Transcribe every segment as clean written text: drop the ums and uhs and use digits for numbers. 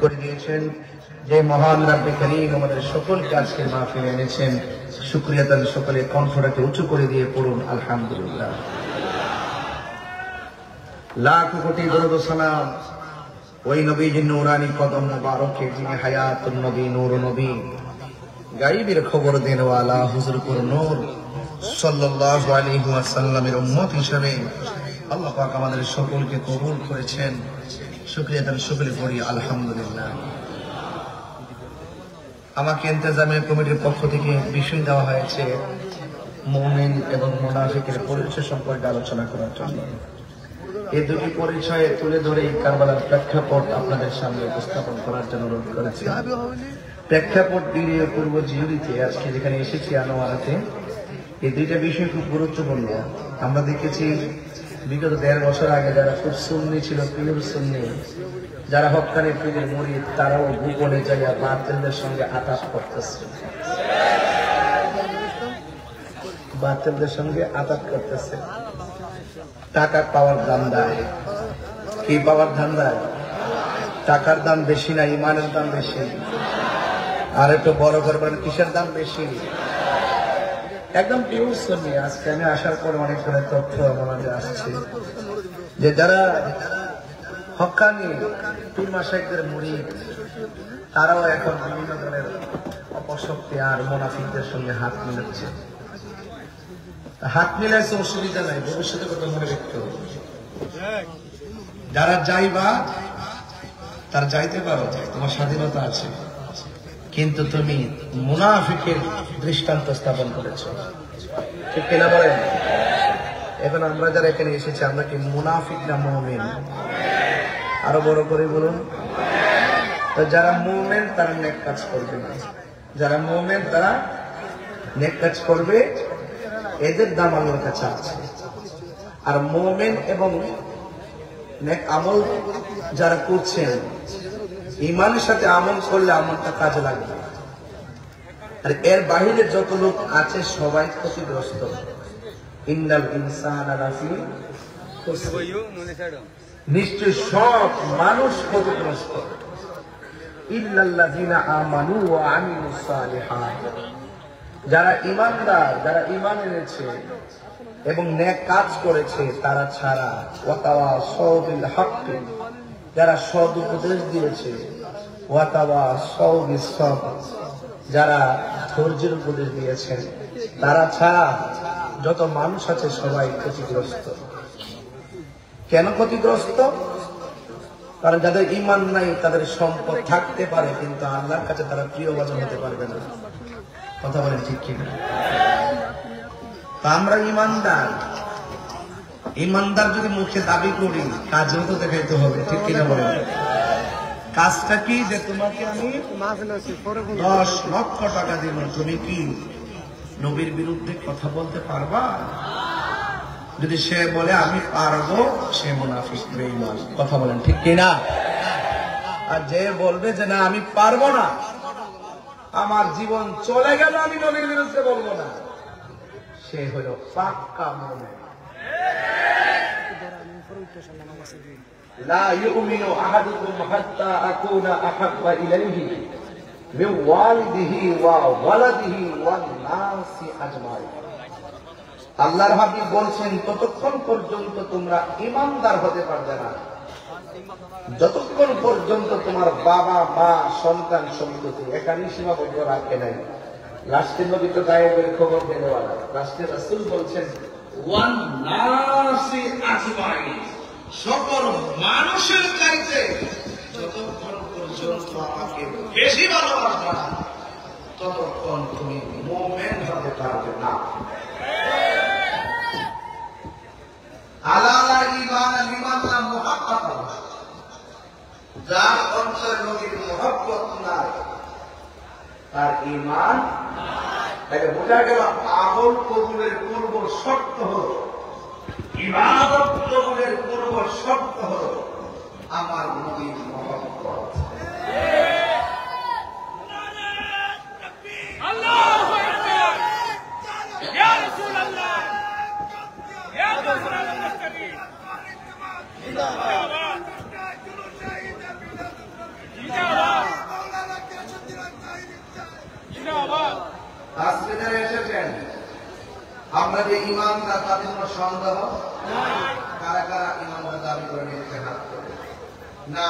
করে দিয়েছেন যে মহান রব্বে করিম আমাদের সকলকে আজকের মাহফিলে এনেছেন। শুকরিয়া তার সকলে কণ্ঠটাকে উঁচু করে দিয়ে পড়ুন আলহামদুলিল্লাহ। লাখ কোটি দরুদ ও সালাম ওই নবীজির নূরানি কদম মুবারকে যিনি হায়াতুন নবী নূর নবী গায়বের খবর দেনওয়ালা হুজুর পুর নূর সাল্লাল্লাহু আলাইহি ওয়াসাল্লামের উম্মত হিসেবে আল্লাহ পাক আমাদের সকলকে কবুল করেছেন। শুকরিয়া তার সকলে পড়ি আলহামদুলিল্লাহ। আমাকে ইন্তেজামিয়া কমিটির পক্ষ থেকে বিষয় দেওয়া হয়েছে মুমিন এবং মুনাফিকের পরিচয় সম্পর্কে আলোচনা করার জন্য। এই দুটি পরিচয় তুলে ধরে কারবালার প্রেক্ষাপট আপনাদের সামনে উপস্থাপন করার জন্য অনুরোধ করেছি। প্রেক্ষাপট দিয়ে পূর্ব জিহুরিতে আজকে যেখানে এসেছি আনোয়ারাতে, এই দুইটা বিষয় খুব গুরুত্বপূর্ণ। আমরা দেখেছি বিগত ১.৫ বছর আগে যারা খুব সুন্নি ছিল, পিওর সুন্নি, যারা হক্কানি পীরের মুরিদ, তারাও গোপনে যাইয়া বাতিলদের সঙ্গে আতাত করতেছে, বাতিলদের সঙ্গে আতাত করতেছে। টাকা পাওয়ার ধান্দায়। কি পাওয়ার ধান্দায়? টাকার দাম বেশি না ইমানের দাম বেশি? আর একটু বড় করবেন, কিসের দাম বেশি? একদম পিওর সুন্নি। আজকে আমি আসার পর অনেক ধরনের তথ্য আমাদের আসছে যে যারা হক্কানি পীর মাশায়েখদের মুরিদ, তারাও এখন বিভিন্ন ধরনের অপশক্তি আর মুনাফিকদের সঙ্গে হাত মিলাচ্ছে। হাত মিলাইছে অসুবিধা নাই, ভবিষ্যতে কথা মনে রাখতে হবে। যারা যাইবা তার যাইতে পারো, তোমার স্বাধীনতা আছে, কিন্তু তুমি মুনাফিকের দৃষ্টান্ত স্থাপন করেছ, ঠিক কিনা বলেন? এখন আমরা যারা এখানে এসেছি, আমরা কি মুনাফিক না মুমিন? আরো বড় করে বলুন। তো যারা মুমিন তারা নেক কাজ করবে না, যারা মুমিন তারা নেক কাজ করবে, এদের দাম আল্লাহর কাছে আছে। আর মুমিন এবং নেক আমল যারা করছেন, ইমানের সাথে আমল করলে আমলটা কাজে লাগবে। আর এর বাহিরে যত লোক আছে সবাই ক্ষতিগ্রস্ত। ইন্নাল ইনসানা লাফি খুসর, নিশ্চয় সব মানুষ ক্ষতিগ্রস্ত। ইল্লাল্লাযিনা আমানু ওয়া আমিলুস সালিহাত, যারা ঈমানদার, যারা ঈমান এনেছে এবং নেক কাজ করেছে তারা ছাড়া। ওয়া তাওয়াসাউ বিল হাক্কি, যারা সৎ উপদেশ দিয়েছে। ওয়া তাওয়াসাউ বিস সাবর, যারা ধৈর্যের উপদেশ দিয়েছেন, তারা ছাড়া যত মানুষ আছে সবাই ক্ষতিগ্রস্ত। কেন ক্ষতিগ্রস্ত? কারণ যাদের ঈমান নাই তাদের সম্পদ থাকতে পারে, কিন্তু আল্লাহর কাছে তারা প্রিয়ভাজন হতে পারবে না। কথা বলেন ঠিক কিনা? আমরা ঈমানদার, ঈমানদার যদি মুখে দাবি করি, কাজেও তো দেখাইতে হবে, ঠিক কিনা বলেন? কাজটা কি? যে তোমাকে আমি 10 লক্ষ টাকা দিব, তুমি কি নবীর বিরুদ্ধে কথা বলতে পারবা? যদি সে বলে আমি পারবো, সে মুনাফিক, বেঈমান। কথা বলেন ঠিক কিনা? আর যে বলবে যে না আমি পারবো না, আমার জীবন চলে গেল, আমি নবীর বিরুদ্ধে বলবো না, সে হলো পাক্কা মুমিন। লা ইউমিনু আহাদুকুম হাত্তা আকুনা আহাব্বা ইলাইহি মিন ওয়ালিদিহি ওয়া ওয়ালাদিহি ওয়ান নাসি আজমাইন। আল্লাহর হাবিব বলছেন, ততক্ষণ পর্যন্ত তোমরা ঈমানদার হতে পারবে না যতক্ষণ পর্যন্ত তোমার বাবা, মা, সন্তান, সন্ততি এখানে সীমাবদ্ধ রাখে নাই। রাষ্ট্রের নবী তো গায়েবের খবর দেওয়ালা, রাষ্ট্রের রাসূল বলছেন ওয়ান নাসি আজমাইন, সকল মানুষের চাইতে যতক্ষণ পর্যন্ত আমাকে বেশি ভালোবাসবা ততক্ষণ তুমি মুমিন হতে পারবে না। আলালা ঈমান লিমান্না মুহাব্বাত, যার অন্তরে নবীর মুহাব্বত নাই তার ঈমান নাই। তাকে বোঝা গেল আমল কবুলের পূর্ব শর্ত হল, ইবাদত কবুলের পূর্ব শর্ত হল আমার নবীর মুহাব্বত। আল্লাহু আকবার, ইয়া রাসূলুল্লাহ, ইয়া রাসূলুল্লাহ, জিন্দাবাদ। যে ইমানদার তাদের কোনো সন্দেহ কারা কারা ইমানদার দাবি করে নিতে হাত করে না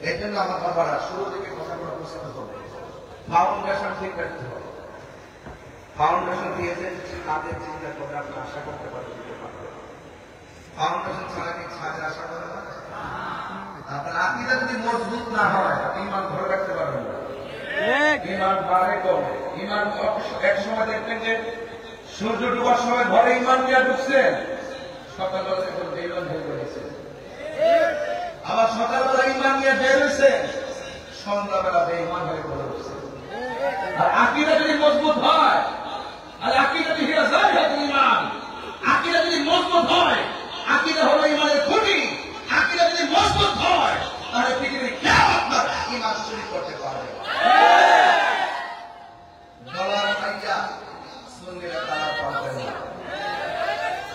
এই জন্য আমার বাবারা শুরু থেকে কথাগুলো বুঝতে হবে, ফাউন্ডেশন ঠিক রাখতে হবে। ফাউন্ডেশন দিয়েছে তাদের চিন্তা করে আপনি আশা করতে পারবেন। ফাউন্ডেশন ছাড়া কি ছাদের আশা করে না? আপনার আকীদা যদি মজবুত না হয় আপনি ইমান ধরে রাখতে পারবেন না। ইমান বাড়ে কমে। ইমান এক সময় দেখবেন যে সূর্য ডুবার সময় ঘরে ইমান নিয়ে ঢুকছেন, সকালবেলা দেখবেন বেইমান হয়ে গেছে। আবার সকালবেলা ইমান নিয়ে বের হয়েছে, সন্ধ্যাবেলা বেঈমান হয়ে পড়ে উঠছে। আর আকীদা যদি মজবুত হয়, আর আকীদা যদি ইমান, আকীদা যদি মজবুত হয়, আকীদা হলো ইমানের খুঁটি। আকীদা যদি মজবুত হয় তাহলে পৃথিবীর কেউ আপনার ইমান চুরি করতে পারবে না। ডলার পাইয়া সুন্নিরা তারা পাবে না।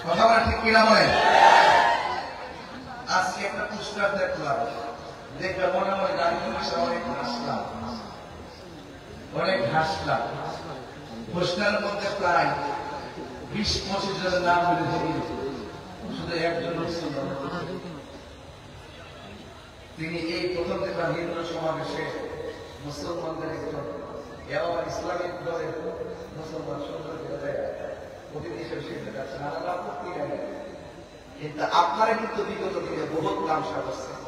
কথা বলা ঠিক কিনা বলেন? আজকে একটা পোস্টার দেখলাম, দেখে মনে হয় গাড়ি অনেক হাসলাম, অনেক হাসলাম। পোস্টারের মধ্যে প্রায় 20-25 জনের নাম লিখেছে, শুধু একজন ছিল। তিনি এই প্রথম থেকে হিন্দু সমাবেশে মুসলমানদের একজন ইসলামিক দলের মুসলমান সুন্দর অতিথি হিসেবে যাচ্ছেন, আমার আপত্তি নেই। কিন্তু আপনারা কিন্তু বিগত দিনে বহুত তামসা করছেন।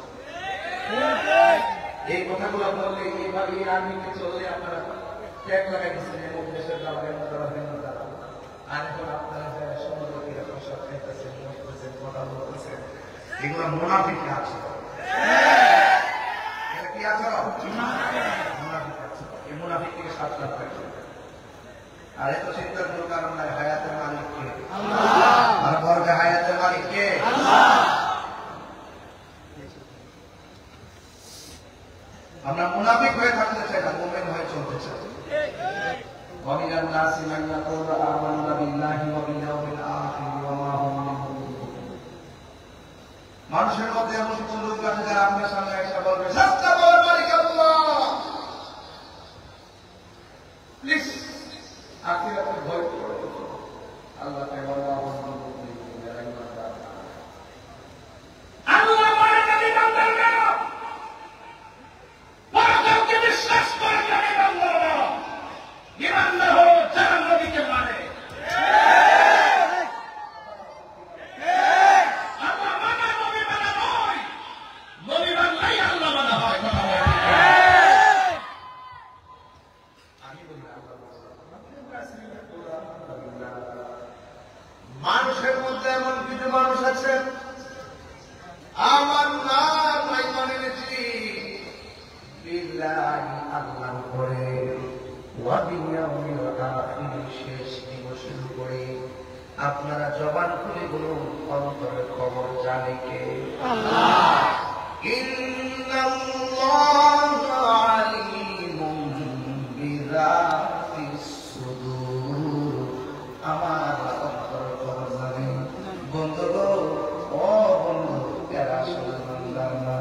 এই কথাগুলো বললে এইভাবে আর্মিকে চললে আপনারা ট্যাগ লাগাই দিচ্ছেন, এমন দেশের দ্বারা এমন দ্বারা এমন দ্বারা। আর এখন আপনারা যারা সমুদ্রকে প্রসাদ খাইতেছেন, বসতেছেন, কথা বলতেছেন, এগুলো মুনাফিক আছে। এটা কি আছে? মুনাফিক আছে। এই মুনাফিক থেকে সাবধান থাকবেন। আর এত চিন্তার কোনো কারণ নাই। হায়াতের মালিক কে? আর বর্গে হায়াতের মালিক কে? আমরা মুনাফিক হয়ে থাকতে চাই না, মুমিন হয়ে চলতে চাই। وَمِنَ النَّاسِ مَن يَقُولُ آمَنَّا بِاللَّهِ وَبِالْيَوْمِ الْآخِرِ وَمَا هُم بِمُؤْمِنِينَ। মানুষের মধ্যে এমন কোন লোক আছে যারা আপনার সামনে এসে বলবে সত্য বলার মালিক আল্লাহ, প্লিজ আখিরাতে ভয় করো আল্লাহকে। আল্লাহ মানে নবী বান্দাকে পরকালকে বিশ্বাস করে নবী বান্দারা ইমানদার হলো যারা নবীকে মানে। আল্লাহ মানা নবী মানা নয়, নবী মানলেই আল্লাহ মানা হয়। কথা বলে আমি বলি মানুষের মধ্যে এমন কিছু মানুষ আছে আমার নাম নাই মানে নেছি আল্লাহ করে শেষ দিবসের উপরে আপনারা জবান খুলে বলুন অন্তরের খবর জানে কে? আল্লাহ। ইন্নাল্লাহা আলিমুন বিযাতিস সুদূর। আমার অন্তরের খবর জানে। বন্ধু ও বন্ধু, এরা আসলে ইমানদার না,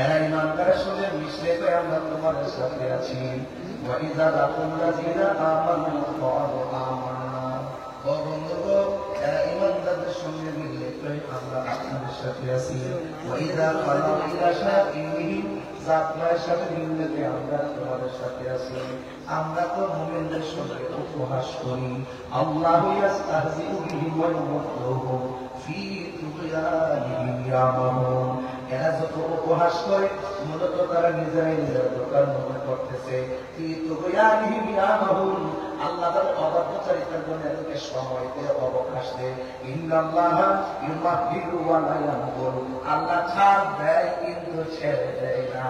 এরা ইমানদারের সঙ্গে মিশলে তো আমরা তোমাদের সাথে আছি। وَإِذَا لَقُوا الَّذِينَ آمَنُوا قَالُوا آمَنَّا। ও বন্ধু, এরা ইমানদারদের সঙ্গে মিললে তো আমরা আপনাদের সাথে আছি। وَإِذَا خَلَوْا إِلَىٰ شَيَاطِينِهِمْ, জাতমায়ের সাথে মিললে আমরা তোমাদের সাথে আছি। আমরা তো মুমিনদের সঙ্গে উপহাস করি। আল্লাহু ইস্তাহজিউ বিহিম ওয়া ইউমদ্দুহুম ফি তুগয়ানিহিম ইয়ামাহুন। এরা যত উপহাস করে মূলত তারা নিজেরাই নিজের দোকান মনে করতেছে। ফি তুগয়ানিহিম ইয়ামাহুন, আল্লাহ তার অবাধ্যচারিতার জন্য এদেরকে সময় দিয়ে অবকাশ দেয়। ইন্নাল্লাহা ইউমাহিলু ওয়া লা ইয়ামকুর, আল্লাহ ছাড় দেয় কিন্তু ছেড়ে দেয় না।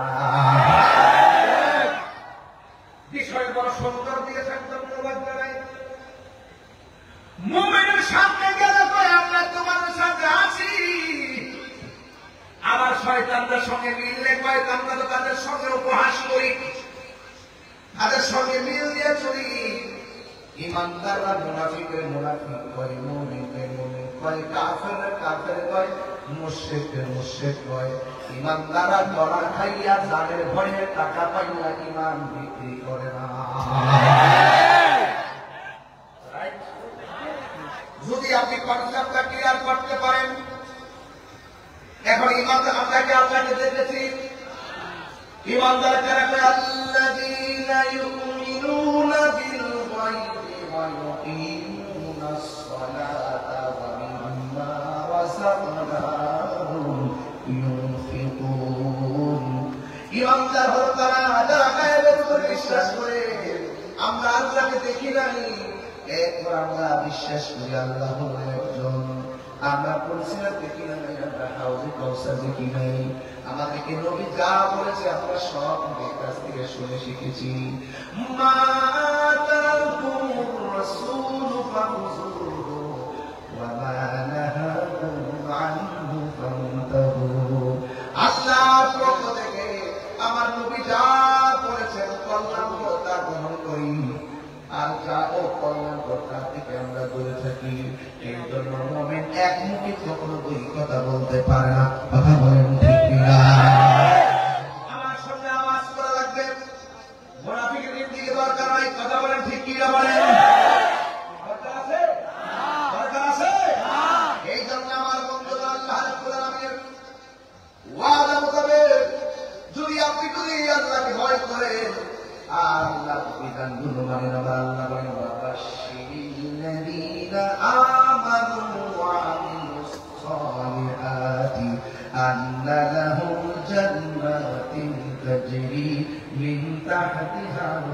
বিষয় বড় সুন্দর দিয়ে থাকতাম প্রবাদ জানাই। মুমিনের সামনে গেলে তো আমরা তোমাদের সাথে আছি, আবার শয়তানদের সঙ্গে মিললে কয় আমরা তো তাদের সঙ্গে উপহাস করি, তাদের সঙ্গে মিল দিয়ে চলি। ইমানদাররা মুনাফিকের মুনাফিক কয়, মুমিনদের মুমিন কয়, কাফেরের কাফের কয়, মুশরিকের মুশরিক কয়। ইমানদাররা ধরা খাইয়া জানের ভয়ে টাকা পাইয়া ইমান বিক্রি করে না। যদি আপনি কনসেপ্টটা ক্লিয়ার করতে পারেন, এখন ইমানদার আপনাকে আপনাকে দেখেছি ইমানদার যারা কয় আল্লাযীনা ইউমিনুনা বিল গায়বি ওয়া ইউকিমুনাস সালাতা ওয়া মিম্মা রাযাকনাহুম ইউনফিকুন। ইমানদার হলো তারা যারা গায়বের উপর বিশ্বাস করে। আমরা আল্লাহকে দেখি নাই, এরপর আমরা বিশ্বাস করি আল্লাহ হলো একজন। আমরা পরিচিত দেখি নাই, আমরা হাউজে কাউসার দেখি নাই। আমাদেরকে নবী যা বলেছে আমরা সব নবীর কাছ থেকে শুনে শিখেছি। মা তাকুর রাসূল ফাখুযুহু ওয়া মা নাহাকুম আনহু ফান্তাহু। আল্লাহর পক্ষ থেকে আমার নবী যা বলেছেন কল্যাণকর তা গ্রহণ করি, আর যা অকল্যাণকর তার থেকে আমরা দূরে থাকি। এই জন্য মুমিন একমুখী কখনো দুই কথা বলতে পারে না। কথা বলেন ঠিক কিনা? আমার সামনে আওয়াজ করা লাগবে, মুনাফিকের দিকে দরকার নাই। কথা বলেন ঠিক কিনা? বলেন দরকার আছে? দরকার আছে? এই জন্য আমার বন্ধুরা আল্লাহ রাব্বুল আলামিনের ওয়াদা মোতাবেক যদি আপনি আল্লাহকে ভয় করেন, আল্লাহ বিধানগুলো মানেন, আল্লাহ বলেন ওয়াবাশশিরিল্লাযীনা আমানু ওয়া আমিলুস সালিহাতি আন্না লাহুম জান্নাতিন তাজরি মিন তাহতিহাল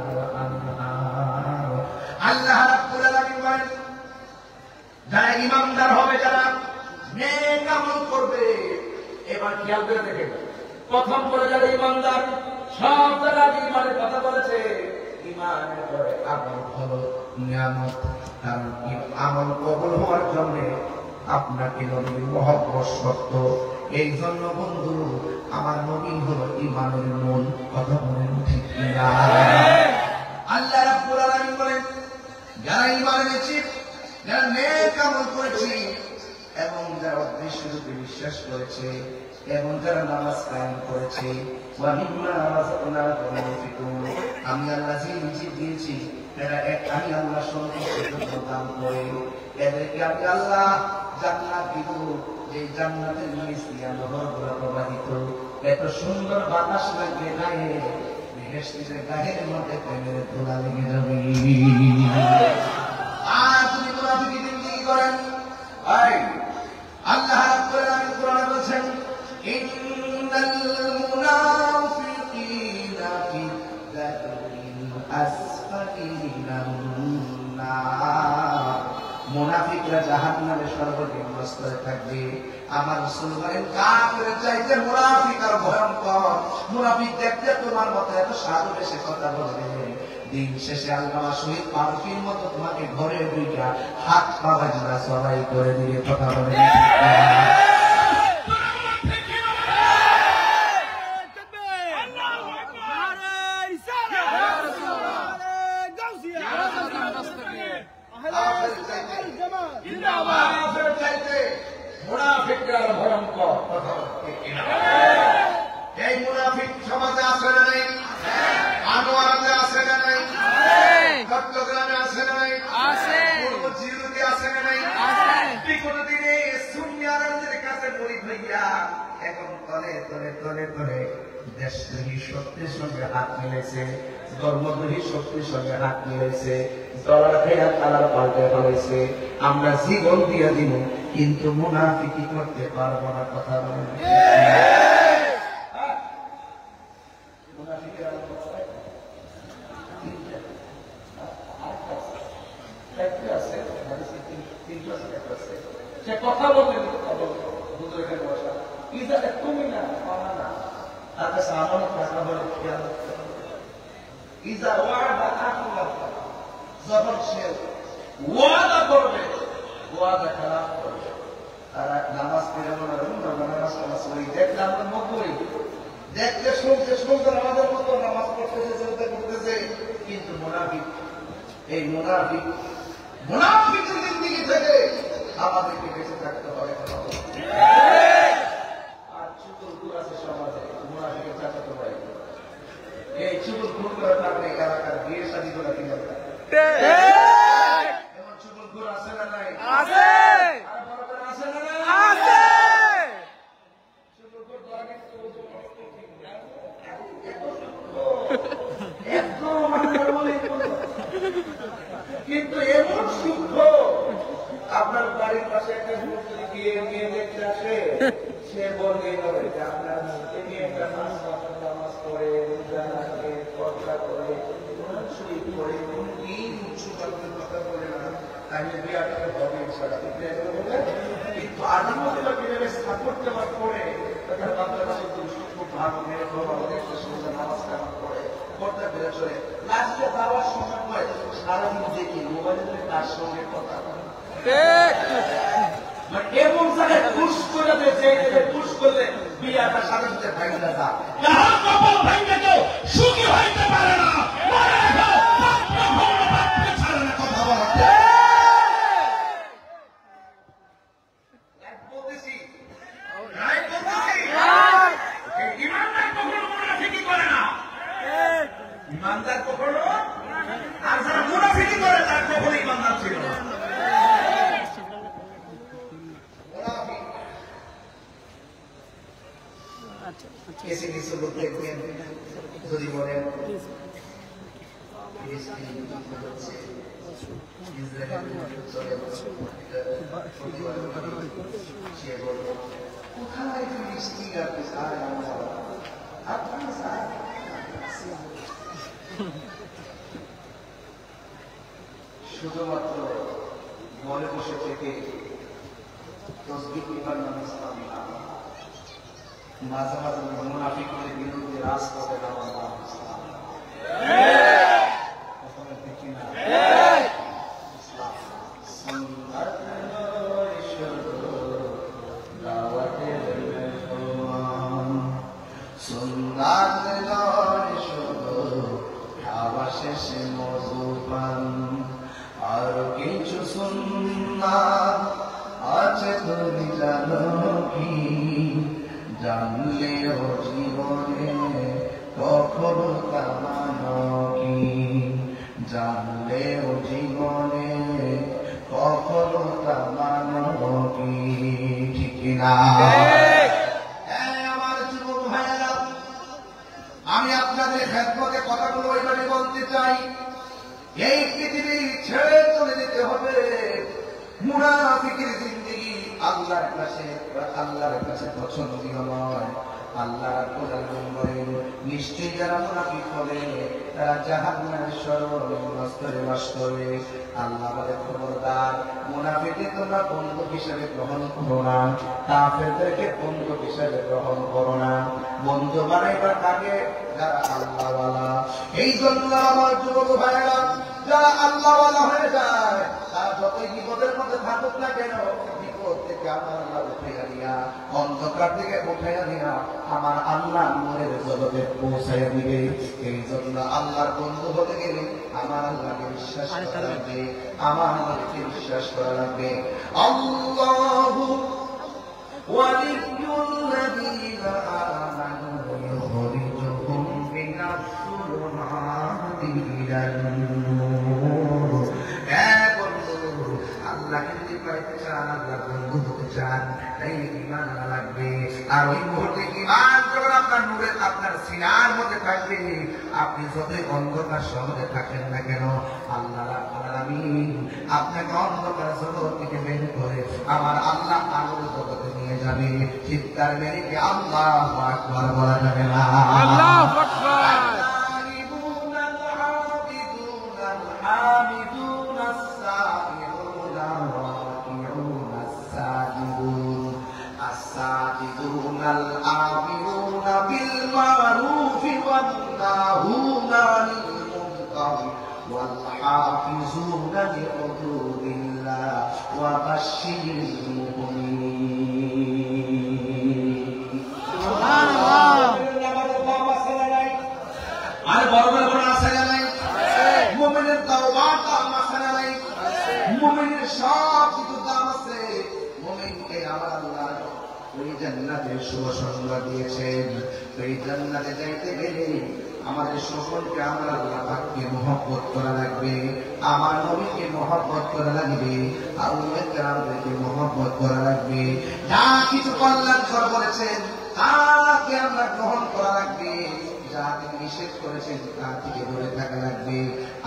আনহার। আল্লাহ রাব্বুল আলামিন বলেন যারা ঈমানদার হবে, যারা নেক আমল করবে। এবার খেয়াল করে দেখেন, প্রথম করে যারা ঈমানদার, সব যারা ঈমানের কথা বলেছে, ঈমানের পরে আমল হলো নিয়ামত। কারণ আমল কবুল হওয়ার জন্য আপনাকে নবীর মহব্বত শর্ত। এই জন্য বন্ধু আমার নবী হলো ঈমানের মূল। কথা বলেন ঠিক কিনা? আল্লাহ রাব্বুল আলামিন বলেন যারা ঈমান এনেছি, যারা নেক আমল করেছি, এবং যারা উদ্দেশ্যরূপে বিশ্বাস করেছে, এবং যারা নামাজ কায়েম করেছে, আমি আল্লাহ যে রিজিক দিয়েছি এরা আমি আল্লাহ সন্তুষ্ট দান করে এদেরকে আমি আল্লাহ জান্নাত দিব। যে জান্নাতের নিচ দিয়ে নহরগুলো প্রবাহিত, এত সুন্দর বাতাস লাগবে গায়ে, বেহেশতের গায়ের মধ্যে প্রেমের ধুলা লেগে যাবে। আর তুমি মুনাফিকি জিন্দেগি করেন। আল্লাহ রাব্বুল আলামিন কোরআনে বলেছেন ইন্নাল মুনাফিকিনা ফি দারকিল আসফালি মিনান নার। মুনাফিকরা জাহান্নামের সর্বনিম্ন স্তরে থাকবে। আমার রাসূল বলেন কাফেরের চাইতে মুনাফিক আর ভয়ঙ্কর। মুনাফিক দেখতে তোমার মতো এত সাধু বেশে কথা বলবে, দিন শেষে আল্লাহ শহীদ পারফির মতো তোমাকে ঘরে দুইটা হাত পা বাজনা সবাই করে দিয়ে কথা বলে। এই মুনাফিক সমাজে আছে না নেই? আনোয়ারাতে আছে না নাই? চট্টগ্রামে আছে না নাই? পূর্ব জিরুতে আছে না নাই? বিগত দিনে সুন্নি আলেমদের কাছে মুরিদ হইয়া এখন তলে তলে তলে তলে দেশদ্রোহী শক্তির সঙ্গে হাত মিলেছে, ধর্মদ্রোহী শক্তির সঙ্গে হাত মিলেছে, ডলার খেয়া তালার পাল্টে ফেলেছে। আমরা জীবন দিয়া দিব কিন্তু মুনাফিকি করতে পারবো না। কথা বলেন সে কথা বলবে তুমি না না তার কাছে আমার কথা বলে খেয়াল যখন সে ওয়াদা করবে, ওয়াদা খারাপ করবে। তারা নামাজ পেরে মনে নামাজ টামাজ করি দেখলে আমরা মকবুল, দেখলে শুনতে শুনতে আমাদের মতো নামাজ পড়তেছে, চিন্তা করতেছে, কিন্তু মুনাফিক এই মুনাফিকের জিন্দেগি থেকে আমাদেরকে বেঁচে থাকতে হবে। আর চুগলখোর আছে সমাজে, মুনাফিকের চাচাতো ভাই। এই চুগলখোর করার কারণে এলাকার বিয়ে শাদী করা কি দরকার? এমন চুগলখোর আছে না নাই? আছে। আছে না নাই? আছে। চুগলখোর ধরা কিন্তু এমন সূক্ষ্ম, আপনার বাড়ির পাশে একটা যদি বিয়ে নিয়ে দেখতে আসে, সে বলবে যে আপনার মেয়েটা নামাজ পড়ে, রোজা রাখে, পর্দা করে, শরীর করে, কোনদিন উচ্চ বাচ্চার কথা বলে না, তাহলে বিয়াটাকে হবে কিন্তু আদিম মহিলা কিভাবে সাপোর্ট দেওয়ার পরে তার বাচ্চারা খুব ভালো মেয়ে দেখতে সুন্দর নামাজ কামাজ করে, পর্দা বেড়ে চলে। লাস্টে যাওয়ার সময় সারাদিন দেখি মোবাইলে তার সঙ্গে কথা এমন জায়গায় পুশ করে দিয়েছে, পুশ করলে বিয়াটা সাথে সাথে ভাঙা যায়। সুখী হইতে পারে না, কথা বলতে বলতেছি ইমানদার কখনো মুনাফিকি করে না, ইমানদার কখনো, আর যারা মুনাফিকি করে তার কখনো ইমানদার ছিল না। কিছু কিছু লোক দেখবেন যদি বলেন কোথায় ফিলিস্তিন শুধুমাত্র মনে বসে থেকে তসবিহ পড়ার নাম ইসলাম না, মাঝে মাঝে মুনাফিকদের বিরুদ্ধে রাজপথে নামার নাম ইসলাম। আর কিছু সুন্নাত আছে তুমি জানো কি, জানলেও জীবনে কখনো কামানো কি, জানলেও জীবনে কখনো কামানো কি, ঠিক না? আমার যুবক ভাইয়েরা, আমি আপনাদের খেদমতে কথাগুলো এবারে বলতে চাই। এই পৃথিবী ছেড়ে চলে যেতে হবে। মুনাফিকের জিন্দেগি আল্লাহর কাছে পছন্দনীয় নয়। আল্লাহ নিশ্চয়ই যারা মুনাফিক হবে তারা জাহান্নামের সর্বনিম্ন স্তরে বাস করবে। আল্লাহ বলে খবরদার, মুনাফিককে তোমরা বন্ধু হিসেবে গ্রহণ করো না, কাফেরদেরকে বন্ধু হিসেবে গ্রহণ করো না। বন্ধু বানাইবার আগে যারা আল্লাহওয়ালা। এই জন্য আমার যুবক ভাইয়েরা, যারা আল্লাহওয়ালা হয়ে যায় তারা যতই বিপদের মধ্যে থাকুক না কেন, বিপদ থেকে আমার আল্লাহ উঠাইয়া দিয়া, অন্ধকার থেকে উঠাইয়া দিয়া আমার আল্লাহ নূরের জগতে পৌঁছাইয়া দিবে। এই জন্য আল্লাহর বন্ধু হতে গেলে আমার আল্লাহকে বিশ্বাস করা লাগবে, আমার আল্লাহকে বিশ্বাস করা লাগবে। আল্লাহু ওয়ালিয়ুল্লাযীনা আমানু ইউখরিজুহুম মিনাস যুলুমাতি ইলান নূর। আল্লাহকে যদি পাইতে চান, আল্লাহর বন্ধু হতে চান, তাই ঈমান আনা লাগবে। আর ওই মুহূর্তে ঈমান যখন আপনার নূরে আপনার সিনার মধ্যে থাকবে, আপনি যতই অন্ধকার শহরে থাকেন না কেন, আল্লাহ রাব্বুল আলামিন আপনাকে অন্ধকার জগৎ থেকে বের করে আমার আল্লাহ আলোর জগতে নিয়ে যাবে। চিৎকার মেরে কি আল্লাহু আকবার বলা যাবে না? আল্লাহু আকবার। الآمرون بالمعروف والناهون عن المنكر والحافظون لحدود الله وبشر المؤمنين. سبحان الله. আর বড় বড় আছে না নাই? মুমিনের তাওবা মুমিনের সব কিছু দাম আছে। মুমিনকে আমার আল্লাহ ওই জান্নাতের শুভ সংবাদ দিয়েছেন। ওই জান্নাতে যাইতে গেলে আমাদের সকলকে আমার আল্লাহ পাককে মহব্বত করা লাগবে, আমার নবীকে মহব্বত করা লাগবে, আউলিয়া কেরামদেরকে মহব্বত করা লাগবে। যা কিছু কল্যাণ কর বলেছেন তাকে আমরা গ্রহণ করা লাগবে, যা তিনি নিষেধ করেছেন তা থেকে দূরে থাকা লাগবে।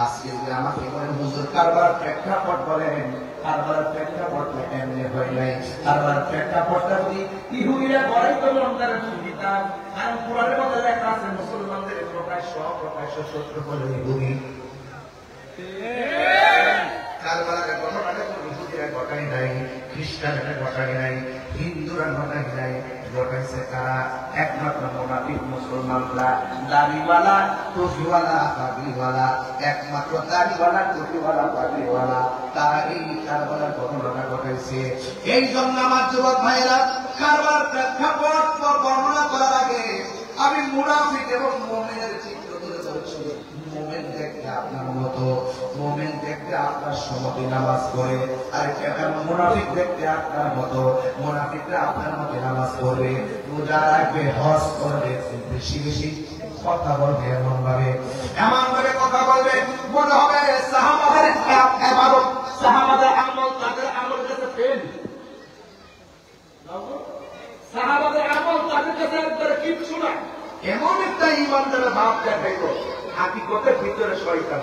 আজকে যদি আমাকে বলেন হুজুর কারবার প্রেক্ষাপট বলেন, কারবার প্রেক্ষাপটটা এমনি হয় নাই। কারবার প্রেক্ষাপটটা যদি ইহুদিরা বড়াই করলে তারা কি দিতাম, কারণ কোরআনের মধ্যে লেখা আছে মুসলমানদের প্রকাশ্য শত্রু হলো ইহুদি। কারবারের ঘটনাটা তো ইহুদিরা ঘটাই নাই, খ্রিস্টানরা ঘটাই নাই, হিন্দুরা ঘটাই নাই, ঘটাইছে কারা? একমাত্র মুনাফিক মুসলমানরা, দাড়িওয়ালা টুপিওয়ালা পাগড়িওয়ালা, একমাত্র দাড়িওয়ালা টুপিওয়ালা পাগড়িওয়ালা, তারা এই কারবারের ঘটনাটা ঘটাইছে। এই জন্য আমার যুবক ভাইরা, কারবার প্রেক্ষাপট বর্ণনা করার আগে আমি মুনাফিক এবং মুমিনের চিত্র তুলে ধরছি। মুমিন দেখতে আপনার মতো, মুমিন দেখতে আপনার সমতি নামাজ পড়ে, আর মুনাফিক দেখতে আপনার মতো, মুনাফিকরা আপনার মতো নামাজ পড়বে, রোজা রাখবে, হজ করবে, বেশি বেশি কথা বলবে, এমন ভাবে কথা বলবে মনে হবে সাহাবাদের ইবাদত, সাহাবাদের আমল তাদের আমল কাছে ফেল, সাহাবাদের আমল তাদের কাছে একবারে কিচ্ছু না। এমন একটা ইমানদারের ভাব দেখাইল, হাকিকতের ভিতরে শয়তান।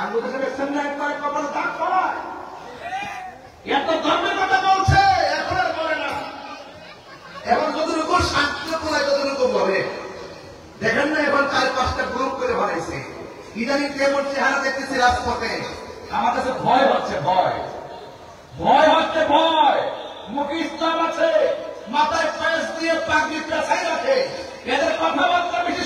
আঙ্গুল দেখছেন না একবার কপাল দাগ করা, এত ধর্মের কথা বলছে, এখন আর বলে না। এখন যতটুকু শান্তি কোলায় যতটুকু বলে, দেখেন না এখন 4-5টা গ্রুপ করে বানাইছে। ইদানিং কেমন চেহারা দেখতেছি রাজপথে, আমার কাছে ভয় হচ্ছে, ভয় হচ্ছে, ভয়। মুখে ইসলাম আছে, মাথায় পেঁচ দিয়ে পাগড়ি পেঁচাই রাখে, এদের কথাবার্তা বেশি